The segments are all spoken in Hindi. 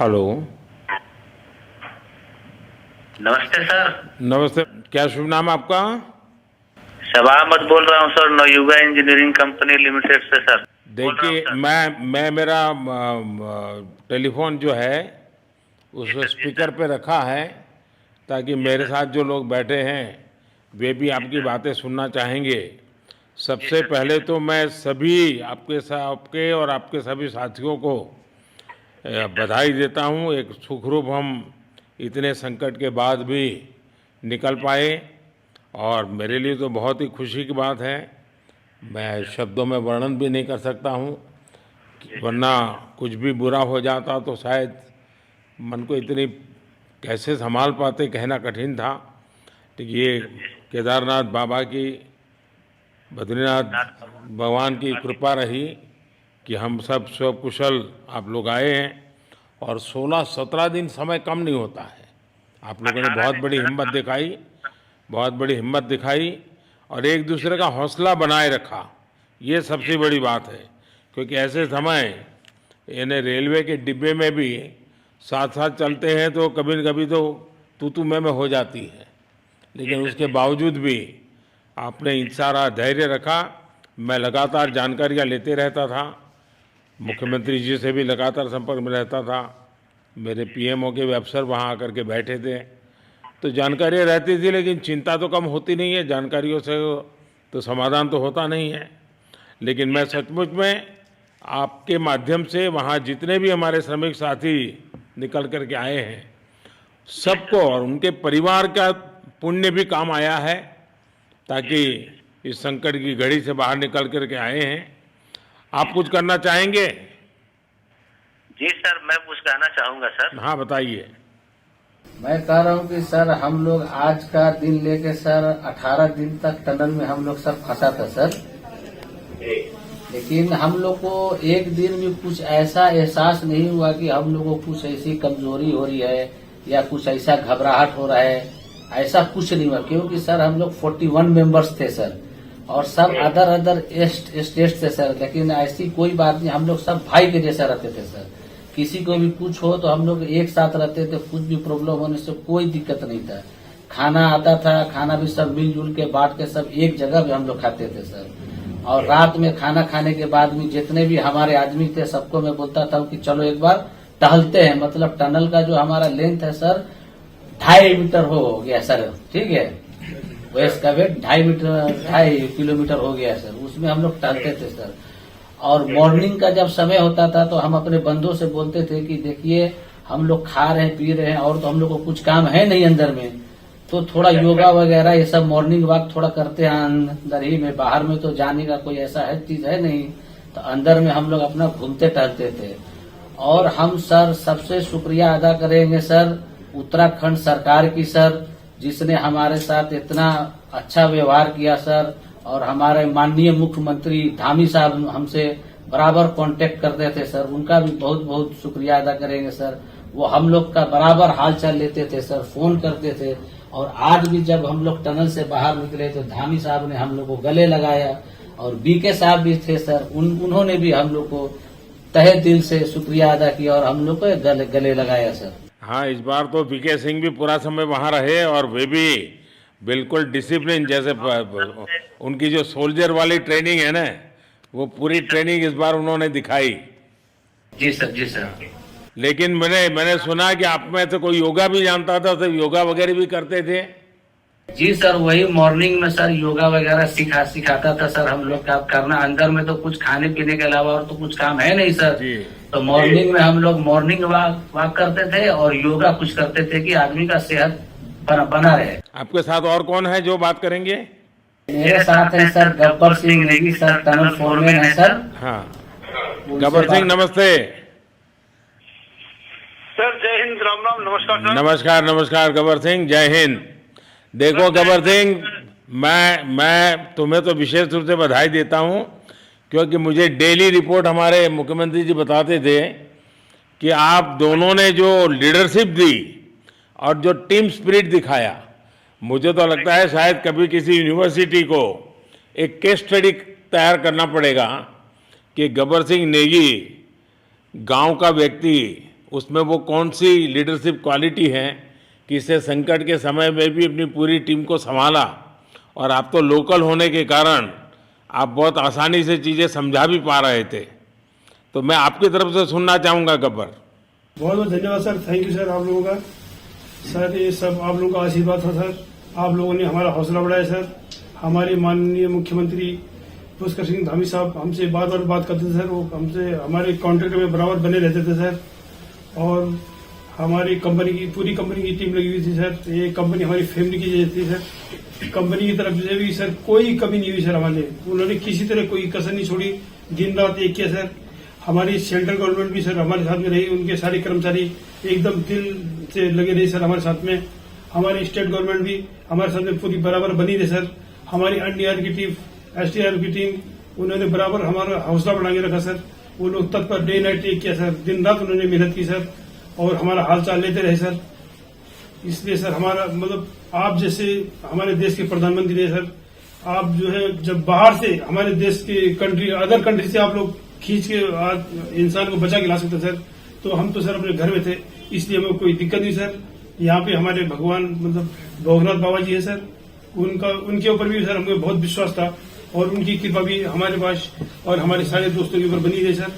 हेलो। नमस्ते सर। नमस्ते। क्या शुभ नाम आपका? शबा अहमद बोल रहा हूँ sir, Navayuga engineering company limited से सर बोल रहा हूँ देखिए, सर। मैं मेरा टेलीफोन जो है उस जी सर, जी स्पीकर सर, पे रखा है ताकि जी मेरे सर, साथ जो लोग बैठे हैं वे भी जी आपकी सर, बातें सुनना चाहेंगे। जी सबसे सर, जी पहले सर, तो मैं सभी आपके और आपके सभी साथियों को जी सर, बधाई देता हूँ। एक सुखरूप हम इतने संकट के बाद भी निकल जी सर, पाए और मेरे लिए तो बहुत ही खुशी की बात है। जी मैं सर, शब्दों में वर्णन भी नहीं कर सकता हूँ, जी सर, वरना कुछ भी बुरा हो जाता तो शायद मन को इतनी कैसे संभाल पाते कहना कठिन था। तो जी ये सर, जी सर। केदारनाथ बाबा की, बद्रीनाथ नाथ बाबा भगवान की आशीष कृपा रही कि हम सब स्वकुशल आप लोग आए हैं। और 16-17 दिन समय कम नहीं होता है। आप लोगों ने 18 बहुत दिन बड़ी सर। हिम्मत दिखाई, बहुत बड़ी हिम्मत दिखाई और एक जी दूसरे का सर, हौसला बनाए रखा। ये जी सबसे सर, बड़ी बात है, क्योंकि जी ऐसे सर, समय यानी रेलवे के डिब्बे में भी साथ साथ जी चलते हैं तो कभी न कभी तो तू मैं हो जाती है, जी लेकिन सर, उसके जी सर, बावजूद भी आपने जी सर, सारा धैर्य रखा। मैं लगातार जानकारियाँ लेते रहता था, जी सर, मुख्यमंत्री जी से भी लगातार संपर्क में रहता था, मेरे जी सर, पीएमओ के भी अफसर वहाँ आकर के बैठे थे, तो जी सर, जानकारियाँ रहती थी, लेकिन चिंता तो कम होती नहीं है। जानकारियों से तो समाधान तो होता नहीं है। लेकिन जी मैं सर, सचमुच में आपके माध्यम से वहाँ जितने भी हमारे श्रमिक साथी निकल कर के आए हैं, जी सबको सर, और उनके परिवार का पुण्य भी काम आया है, जी ताकि सर, इस संकट की घड़ी से बाहर निकल कर के आए हैं। आप जी कुछ सर, करना चाहेंगे? जी सर, मैं कुछ कहना चाहूँगा सर। हाँ, बताइए। मैं कह रहा हूँ कि सर हम लोग आज का दिन लेके सर 18 दिन तक टनल में हम लोग सब फंसा था सर। लेकिन हम लोग को एक दिन भी कुछ ऐसा एहसास नहीं हुआ कि हम लोग को कुछ ऐसी कमजोरी हो रही है या कुछ ऐसा घबराहट हो रहा है। ऐसा कुछ नहीं हुआ, क्योंकि सर हम लोग 41 मेंबर्स थे सर, और सब अदर अदर स्टेट थे सर। लेकिन ऐसी कोई बात नहीं, हम लोग सब भाई के जैसा रहते थे सर। किसी को भी कुछ हो तो हम लोग एक साथ रहते थे, कुछ भी प्रॉब्लम होने से कोई दिक्कत नहीं था। खाना आता था, खाना भी सब मिलजुल के बांट के सब एक जगह पे हम लोग खाते थे सर। और रात में खाना खाने के बाद भी जितने भी हमारे आदमी थे सबको मैं बोलता था कि चलो एक बार टहलते हैं। मतलब टनल का जो हमारा लेंथ है सर 2.5 मीटर हो गया सर, ठीक है। वेस्ट का वेट 2.5 किलोमीटर हो गया सर। उसमें हम लोग टहलते थे सर। और मॉर्निंग का जब समय होता था तो हम अपने बंधुओं से बोलते थे कि देखिए हम लोग खा रहे हैं पी रहे हैं और तो हम लोग को कुछ काम है नहीं अंदर में, तो थोड़ा योगा वगैरह ये सब मॉर्निंग वॉक थोड़ा करते हैं अंदर ही में। बाहर में तो जाने का कोई ऐसा है चीज है नहीं, तो अंदर में हम लोग अपना घूमते टहलते थे। और हम सर सबसे शुक्रिया अदा करेंगे सर उत्तराखंड सरकार की सर, जिसने हमारे साथ इतना अच्छा व्यवहार किया सर। और हमारे माननीय मुख्यमंत्री धामी साहब हमसे बराबर कांटेक्ट करते थे सर, उनका भी बहुत बहुत शुक्रिया अदा करेंगे सर। वो हम लोग का बराबर हाल चाल लेते थे सर, फोन करते थे। और आज भी जब हम लोग टनल से बाहर निकले तो धामी साहब ने हम लोग को गले लगाया, और बीके साहब भी थे सर, उन्होंने भी हम लोग को तहे दिल से शुक्रिया अदा किया और हम लोग को गले लगाया सर। हाँ, इस बार तो वीके सिंह भी पूरा समय वहाँ रहे और वे भी बिल्कुल डिसिप्लिन, जैसे उनकी जो सोल्जर वाली ट्रेनिंग है ना, वो पूरी जी सर, ट्रेनिंग इस बार उन्होंने दिखाई। जी सर, जी सर, लेकिन मैंने सुना कि आप में तो कोई योगा भी जानता था, तो योगा वगैरह भी करते थे। जी सर, वही मॉर्निंग में सर योगा वगैरह सिखाता था सर हम लोग का करना। अंदर में तो कुछ खाने पीने के अलावा और तो कुछ काम है नहीं सर। जी। तो मॉर्निंग में हम लोग मॉर्निंग वॉक करते थे और योगा कुछ करते थे कि आदमी का सेहत बना रहे। आपके साथ और कौन है जो बात करेंगे? मेरे साथ है sir Gabbar Singh Negi sir, tunnel foreman है सर। हाँ, उनसे गब्बर सिंह बात- नमस्ते। सर जय हिंद, राम राम, नमस्कार सर। नमस्कार नमस्कार गब्बर सिंह, जय हिंद। देखो गब्बर सिंह, मैं तुम्हें तो विशेष रूप से बधाई देता हूँ, क्योंकि मुझे डेली रिपोर्ट हमारे मुख्यमंत्री जी बताते थे कि आप दोनों ने जो लीडरशिप दी और जो टीम स्पिरिट दिखाया, मुझे तो लगता है शायद कभी किसी यूनिवर्सिटी को एक केस स्टडी तैयार करना पड़ेगा कि गब्बर सिंह नेगी गांव का व्यक्ति उसमें वो कौन सी लीडरशिप क्वालिटी है कि इसे संकट के समय में भी अपनी पूरी टीम को संभाला, और आप तो लोकल होने के कारण आप बहुत आसानी से चीज़ें समझा भी पा रहे थे। तो मैं आपकी तरफ से सुनना चाहूँगा गब्बर। बहुत बहुत धन्यवाद सर, थैंक यू सर आप लोगों का। सर ये सब आप लोगों का आशीर्वाद था सर, आप लोगों ने हमारा हौसला बढ़ाया सर। हमारे माननीय मुख्यमंत्री पुष्कर सिंह धामी साहब हमसे बात करते थे सर, वो हमसे हमारे कॉन्ट्रैक्ट में बराबर बने रहते थे सर। और हमारी कंपनी की पूरी कंपनी की टीम लगी हुई थी सर, ये कंपनी हमारी फैमिली की जैसी थी सर। कंपनी की तरफ से भी सर कोई कमी नहीं हुई सर हमारे, उन्होंने किसी तरह कोई कसर नहीं छोड़ी, दिन रात एक किया सर। हमारी सेंट्रल गवर्नमेंट भी सर हमारे साथ में रही, उनके सारे कर्मचारी एकदम दिल से लगे रहे सर हमारे साथ में। हमारी स्टेट गवर्नमेंट भी हमारे साथ में पूरी बराबर बनी रही सर। हमारी एनडीआर की टीम, एसडीआर की टीम, उन्होंने बराबर हमारा हौसला बढ़ा के रखा सर। वो लोग तत्पर डे नाइट एक किया सर, दिन रात उन्होंने मेहनत की सर और हमारा हाल चाल लेते रहे सर। इसलिए सर हमारा मतलब आप जैसे हमारे देश के प्रधानमंत्री है सर, आप जो है जब बाहर से हमारे देश के अदर कंट्री से आप लोग खींच के इंसान को बचा के ला सकते सर, तो हम तो सर अपने घर में थे, इसलिए हमें कोई दिक्कत नहीं सर। यहाँ पे हमारे भगवान मतलब भोगनाथ बाबा जी है सर, उनके ऊपर भी सर हमें बहुत विश्वास था और उनकी कृपा भी हमारे पास और हमारे सारे दोस्तों के ऊपर बनी रही सर।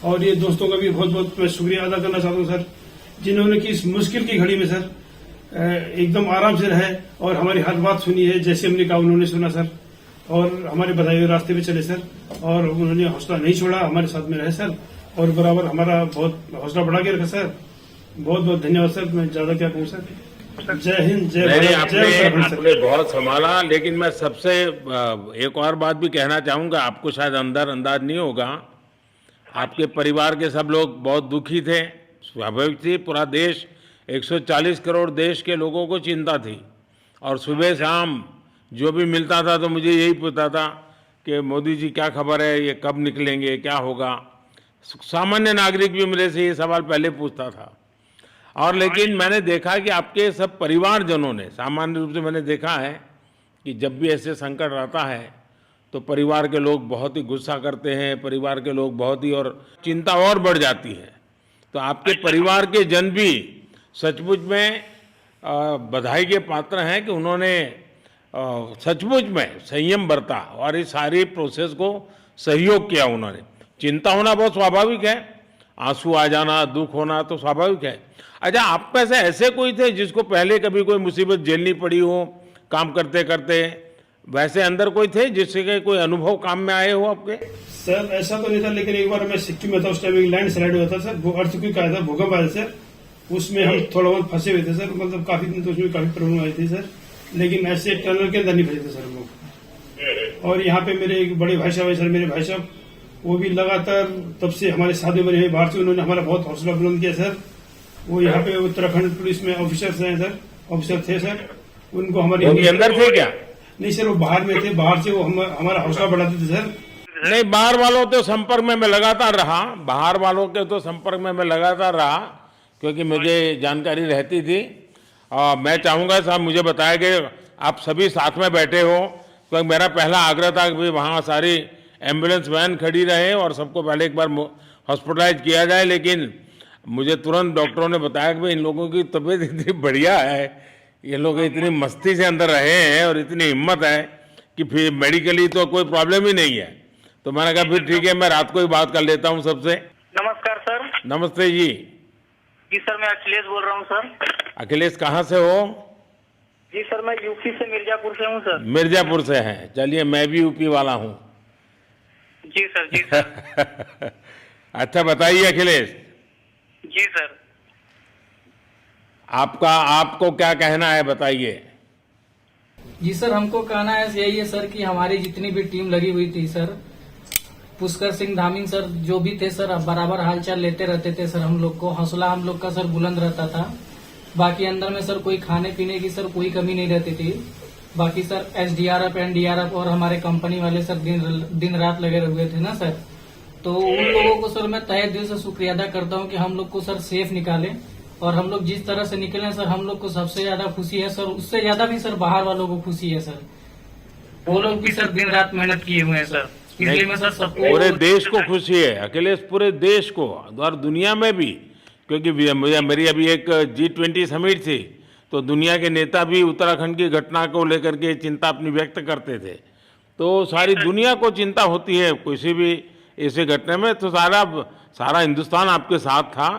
और ये दोस्तों का भी बहुत बहुत मैं शुक्रिया अदा करना चाहता हूँ सर, जिन्होंने कि इस मुश्किल की घड़ी में सर एकदम आराम से रहे और हमारी हर बात सुनी है, जैसे हमने कहा उन्होंने सुना सर और हमारे बताए हुए रास्ते पे चले सर। और उन्होंने हौसला नहीं छोड़ा, हमारे साथ में रहे सर और बराबर हमारा बहुत हौसला बढ़ा के रखा सर। बहुत बहुत धन्यवाद सर, मैं ज्यादा क्या कहूँ सर। जय हिंद, जय भारत, जय उत्तराखंड आपने सर। बहुत संभाला, लेकिन मैं सबसे एक और बात भी कहना चाहूँगा, आपको शायद अंदाज नहीं होगा, आपके परिवार के सब लोग बहुत दुखी थे, स्वाभाविक थी। पूरा देश 140 करोड़ देश के लोगों को चिंता थी और सुबह शाम जो भी मिलता था तो मुझे यही पूछता था कि मोदी जी क्या खबर है, ये कब निकलेंगे, क्या होगा। सामान्य नागरिक भी मेरे से ये सवाल पहले पूछता था। और लेकिन मैंने देखा कि आपके सब परिवारजनों ने, सामान्य रूप से मैंने देखा है कि जब भी ऐसे संकट आता है तो परिवार के लोग बहुत ही गुस्सा करते हैं, परिवार के लोग बहुत ही, और चिंता और बढ़ जाती है। तो आपके परिवार के जन भी सचमुच में बधाई के पात्र हैं कि उन्होंने सचमुच में संयम बरता और इस सारी प्रोसेस को सहयोग किया उन्होंने। चिंता होना बहुत स्वाभाविक है, आंसू आ जाना, दुख होना तो स्वाभाविक है। अच्छा, आप में से ऐसे कोई थे जिसको पहले कभी कोई मुसीबत झेलनी पड़ी हो काम करते करते? वैसे अंदर कोई थे जिससे कोई अनुभव काम में आए हो आपके? सर ऐसा तो नहीं था, लेकिन एक बार मैं सिक्किम में था, उस टाइम एक लैंड स्लाइड हुआ था सर, वो अर्थक्वेक आया था, भूकंप आया सर, उसमें हम थोड़ा बहुत फंसे हुए थे सर, मतलब काफी दिन तो उसमें काफी प्रॉब्लम आई थी सर, लेकिन ऐसे टनल के अंदर नहीं फंसे थे सर हम लोग। और यहाँ पे मेरे एक बड़े भाई साहब है सर, मेरे भाई साहब वो भी लगातार तब से हमारे साथ बने हैं बाहर से, उन्होंने हमारा बहुत हौसला बुलंद किया सर। वो यहाँ पे उत्तराखंड पुलिस में ऑफिसर्स हैं सर, ऑफिसर थे सर, उनको हमारे अंदर थे क्या? नहीं सर, वो बाहर में थे, बाहर से वो हमारा हौसला बढ़ाते थे सर। नहीं, बाहर वालों तो संपर्क में मैं लगातार रहा, बाहर वालों के तो संपर्क में मैं लगातार रहा क्योंकि मुझे जानकारी रहती थी। और मैं चाहूँगा साहब, मुझे बताया कि आप सभी साथ में बैठे हो, तो मेरा पहला आग्रह था कि वहाँ सारी एम्बुलेंस वैन खड़ी रहे और सबको पहले एक बार हॉस्पिटलाइज किया जाए। लेकिन मुझे तुरंत डॉक्टरों ने बताया कि इन लोगों की तबीयत इतनी बढ़िया है, ये लोग इतनी मस्ती से अंदर रहे हैं और इतनी हिम्मत है कि फिर मेडिकली तो कोई प्रॉब्लम ही नहीं है। तो मैंने कहा फिर ठीक है, मैं रात को ही बात कर लेता हूँ सबसे। नमस्कार सर। नमस्ते जी। जी सर, मैं अखिलेश बोल रहा हूँ सर। अखिलेश कहाँ से हो? जी सर, मैं यूपी से मिर्जापुर से हूँ सर। मिर्जापुर से हैं, चलिए मैं भी यूपी वाला हूँ। जी सर, जी सर। अच्छा बताइए अखिलेश, जी सर। आपको क्या कहना है, बताइए। जी सर, हमको कहना है यही है सर कि हमारी जितनी भी टीम लगी हुई थी सर, पुष्कर सिंह धामी सर जो भी थे सर, बराबर हालचाल लेते रहते थे सर, हम लोग को हौसला हम लोग का सर बुलंद रहता था। बाकी अंदर में सर कोई खाने पीने की सर कोई कमी नहीं रहती थी। बाकी सर एसडीआरएफ, एनडीआरएफ और हमारे कंपनी वाले सर दिन रात लगे हुए थे ना सर, तो उन लोगों को सर मैं तहे दिल से शुक्रिया अदा करता हूँ कि हम लोग को सर सेफ निकाले। और हम लोग जिस तरह से निकले सर, हम लोग को सबसे ज्यादा खुशी है सर, उससे ज्यादा भी सर बाहर वालों को खुशी है सर, वो लोग भी सर दिन रात मेहनत किए हुए हैं सर। इसलिए मैं सर सबको, पूरे देश को खुशी है अखिलेश, पूरे देश को और दुनिया में भी, क्योंकि मेरी अभी एक G20 समिट थी, तो दुनिया के नेता भी उत्तराखंड की घटना को लेकर के चिंता अपनी व्यक्त करते थे। तो सारी दुनिया को चिंता होती है किसी भी ऐसे घटने में, तो सारा हिंदुस्तान आपके साथ था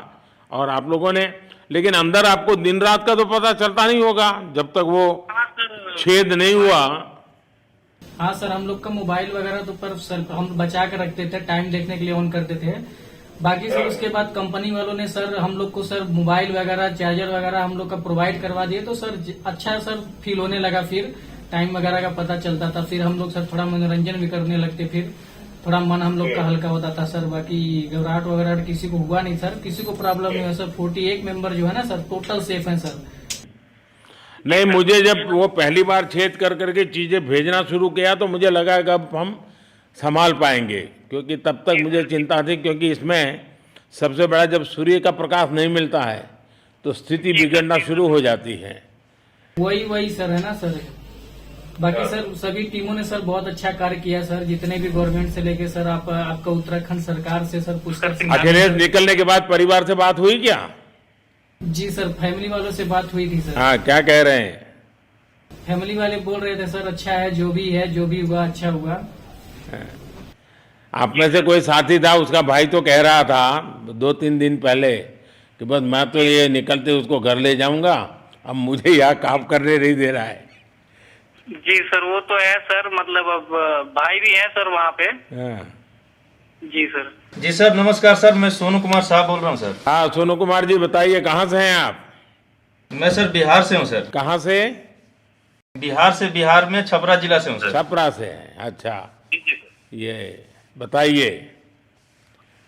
और आप लोगों ने, लेकिन अंदर आपको दिन रात का तो पता चलता नहीं होगा जब तक वो छेद नहीं हुआ। हाँ सर, हम लोग का मोबाइल वगैरह तो पर सर हम बचा के रखते थे, टाइम देखने के लिए ऑन करते थे। बाकी सर उसके बाद कंपनी वालों ने सर हम लोग को सर मोबाइल वगैरह, चार्जर वगैरह हम लोग का प्रोवाइड करवा दिए, तो सर अच्छा सर फील होने लगा। फिर टाइम वगैरह का पता चलता था, फिर हम लोग सर थोड़ा मनोरंजन भी करने लगते, फिर थोड़ा मन हम लोग का हल्का होता था सर। बाकी घबराहट वगैरह किसी को हुआ नहीं सर, किसी को प्रॉब्लम नहीं है सर। 41 मेंबर जो है ना सर, टोटल सेफ है सर। नहीं, मुझे जब वो पहली बार छेद कर करके चीज़ें भेजना शुरू किया तो मुझे लगा कि अब हम संभाल पाएंगे, क्योंकि तब तक मुझे चिंता थी, क्योंकि इसमें सबसे बड़ा जब सूर्य का प्रकाश नहीं मिलता है तो स्थिति बिगड़ना शुरू हो जाती है। वही सर है ना सर। बाकी सर सभी टीमों ने सर बहुत अच्छा कार्य किया सर, जितने भी गवर्नमेंट से लेके सर आपका उत्तराखंड सरकार से सर पुष्कर सिंह। अखिलेश निकलने के बाद परिवार से बात हुई क्या? जी सर, फैमिली वालों से बात हुई थी सर। हाँ, क्या कह रहे हैं? फैमिली वाले बोल रहे थे सर अच्छा है, जो भी हुआ अच्छा हुआ। आप में से कोई साथी था, उसका भाई तो कह रहा था 2-3 दिन पहले कि बस मैं तो ये निकलते उसको घर ले जाऊंगा, अब मुझे यहाँ काम करने नहीं दे रहा है। जी सर, वो तो है सर, मतलब अब भाई भी है सर वहाँ पे। हाँ। जी सर। जी सर, नमस्कार सर, मैं सोनू कुमार साहब बोल रहा हूँ सर। हाँ, सोनू कुमार जी बताइए, कहाँ से हैं आप? मैं सर बिहार से हूँ सर। कहाँ से? बिहार में छपरा जिला से हूँ सर। छपरा से हैं, अच्छा। ये बताइए।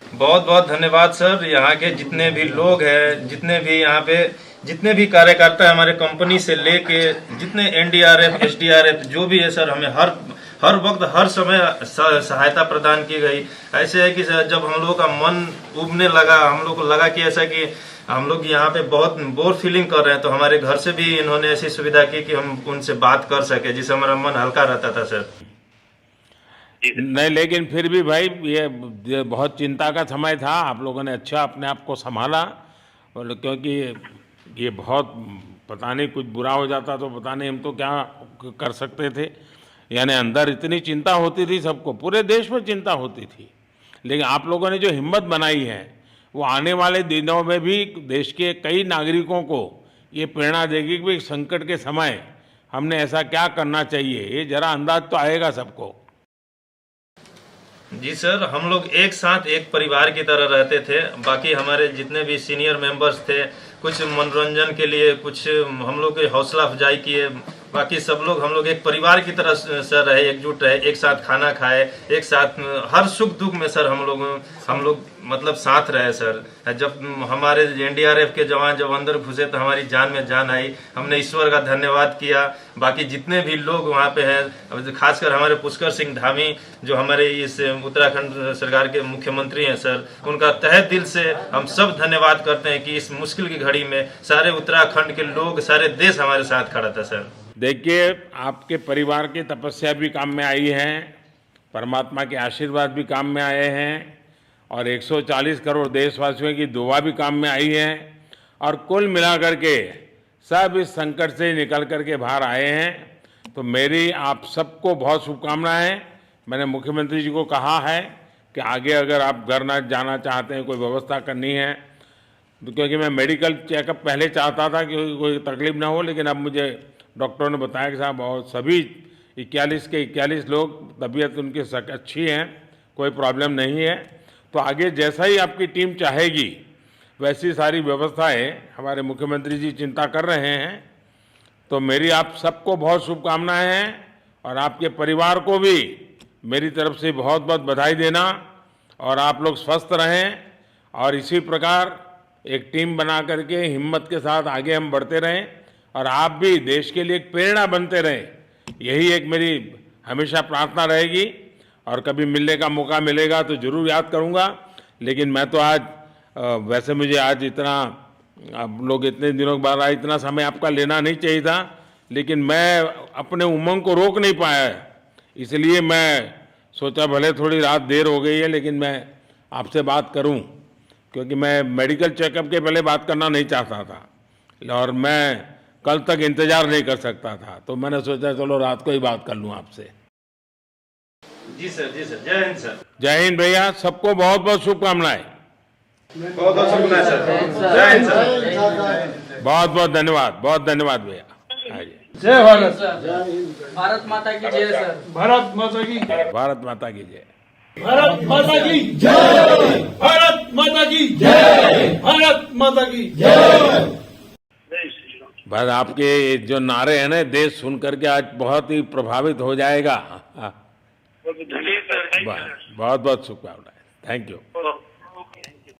बहुत बहुत धन्यवाद सर। यहाँ के जितने भी लोग हैं, जितने भी यहाँ पे जितने भी कार्यकर्ता हमारे कंपनी से लेके जितने NDRF, SDRF जो भी है सर, हमें हर वक्त हर समय सहायता प्रदान की गई। ऐसे है कि सर जब हम लोगों का मन उबने लगा, हम लोग को लगा कि ऐसा कि हम लोग यहाँ पे बहुत बोर फीलिंग कर रहे हैं, तो हमारे घर से भी इन्होंने ऐसी सुविधा की कि हम उनसे बात कर सके, जिससे हमारा मन हल्का रहता था सर। नहीं, लेकिन फिर भी भाई ये बहुत चिंता का समय था, आप लोगों ने अच्छा अपने आप को संभाला, और क्योंकि ये बहुत पता नहीं कुछ बुरा हो जाता तो पता नहीं हम तो क्या कर सकते थे। यानी अंदर इतनी चिंता होती थी, सबको, पूरे देश में चिंता होती थी, लेकिन आप लोगों ने जो हिम्मत बनाई है वो आने वाले दिनों में भी देश के कई नागरिकों को ये प्रेरणा देगी कि संकट के समय हमने ऐसा क्या करना चाहिए। ये जरा अंदाज तो आएगा सबको। जी सर, हम लोग एक साथ एक परिवार की तरह रहते थे। बाकी हमारे जितने भी सीनियर मेंबर्स थे, कुछ मनोरंजन के लिए, कुछ हम लोग की हौसला अफजाई किए। बाकी सब लोग हम लोग एक परिवार की तरह सर रहे, एकजुट रहे, एक साथ खाना खाए, एक साथ हर सुख दुख में सर हम लोग मतलब साथ रहे सर। जब हमारे NDRF के जवान जब अंदर घुसे तो हमारी जान में जान आई, हमने ईश्वर का धन्यवाद किया। बाकी जितने भी लोग वहाँ पे हैं, खासकर हमारे पुष्कर सिंह धामी जो हमारे इस उत्तराखंड सरकार के मुख्यमंत्री हैं सर, उनका तहे दिल से हम सब धन्यवाद करते हैं कि इस मुश्किल की घड़ी में सारे उत्तराखंड के लोग, सारे देश हमारे साथ खड़ा था सर। देखिए, आपके परिवार की तपस्या भी काम में आई है, परमात्मा के आशीर्वाद भी काम में आए हैं, और 140 करोड़ देशवासियों की दुआ भी काम में आई है, और कुल मिलाकर के सब इस संकट से निकल करके बाहर आए हैं। तो मेरी आप सबको बहुत शुभकामनाएं। मैंने मुख्यमंत्री जी को कहा है कि आगे अगर आप घर ना जाना चाहते हैं, कोई व्यवस्था करनी है, क्योंकि मैं मेडिकल चेकअप पहले चाहता था कि कोई तकलीफ ना हो, लेकिन अब मुझे डॉक्टरों ने बताया कि साहब और सभी 41 के 41 लोग तबीयत उनकी अच्छी है, कोई प्रॉब्लम नहीं है। तो आगे जैसा ही आपकी टीम चाहेगी वैसी सारी व्यवस्थाएं हमारे मुख्यमंत्री जी चिंता कर रहे हैं। तो मेरी आप सबको बहुत शुभकामनाएं हैं, और आपके परिवार को भी मेरी तरफ से बहुत बहुत बधाई देना, और आप लोग स्वस्थ रहें, और इसी प्रकार एक टीम बना करके हिम्मत के साथ आगे हम बढ़ते रहें, और आप भी देश के लिए एक प्रेरणा बनते रहें। यही एक मेरी हमेशा प्रार्थना रहेगी, और कभी मिलने का मौका मिलेगा तो ज़रूर याद करूँगा। लेकिन मैं तो आज वैसे मुझे आज इतना, आप लोग इतने दिनों के बाद आए, इतना समय आपका लेना नहीं चाहिए था, लेकिन मैं अपने उमंग को रोक नहीं पाया, इसलिए मैं सोचा भले थोड़ी रात देर हो गई है लेकिन मैं आपसे बात करूं। क्योंकि मैं मेडिकल चेकअप के पहले बात करना नहीं चाहता था और मैं कल तक इंतजार नहीं कर सकता था, तो मैंने सोचा चलो रात को ही बात कर लूं आपसे। जी सर जय हिंद सर। जय हिंद भैया, सबको बहुत बहुत शुभकामनाएं। बहुत बहुत शुभकामनाएं सर। जय हिंद सर। बहुत बहुत धन्यवाद भैया। हाँ जी। जय भारत। भारत माता की जय सर। भारत माता की जय। भारत माता की जय। भारत माता की जय। भारत माता की जय। भारत माता की जय। बस आपके जो नारे हैं ना, देश सुन करके आज बहुत ही प्रभावित हो जाएगा। जी सर, बहुत बहुत शुभकामनाएं। Thank you.